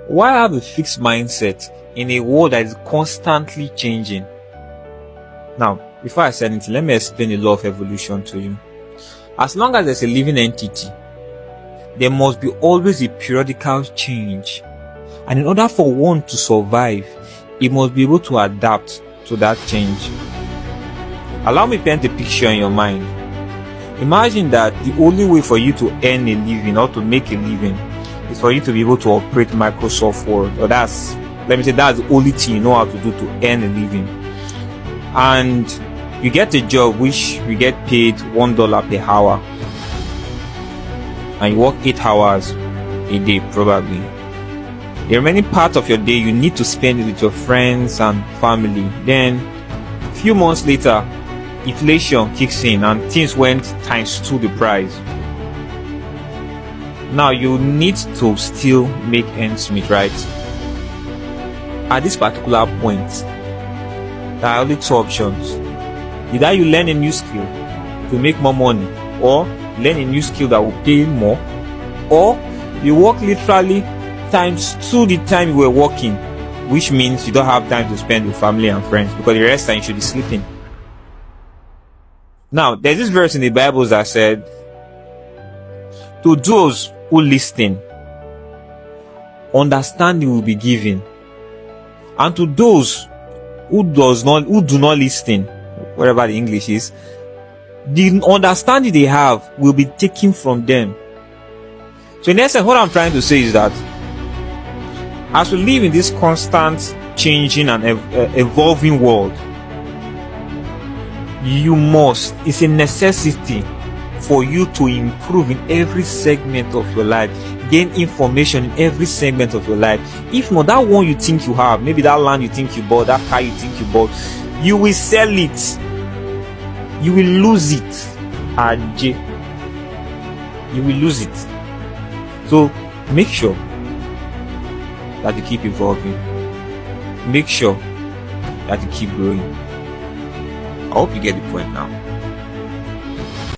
Why have a fixed mindset in a world that is constantly changing? Now, before I say anything, let me explain the law of evolution to you. As long as there's a living entity, there must be always a periodical change. And in order for one to survive, it must be able to adapt to that change. Allow me to paint a picture in your mind. Imagine that the only way for you to earn a living or to make a living is for you to be able to operate Microsoft Word. Or that's the only thing you know how to do to earn a living. And you get a job which you get paid $1 per hour. And you work 8 hours a day probably. The remaining part of your day you need to spend it with your friends and family. Then a few months later, inflation kicks in and things went ×2 the price. Now you need to still make ends meet, right? At this particular point, there are only 2 options. Either you learn a new skill to make more money, or learn a new skill that will pay more, or you work literally ×2 the time you were working, which means you don't have time to spend with family and friends because the rest time you should be sleeping. Now, there's this verse in the Bible that said, to those who listen, understanding will be given, and to those who do not listen, whatever the English is, the understanding they have will be taken from them. So in essence, what I'm trying to say is that as we live in this constant changing and evolving world, it's a necessity for you to improve in every segment of your life, gain information in every segment of your life. If not, that one you think you have, maybe that land you think you bought, that car you think you bought, you will sell it, you will lose it. You will lose it. So make sure that you keep evolving. Make sure that you keep growing. I hope you get the point now.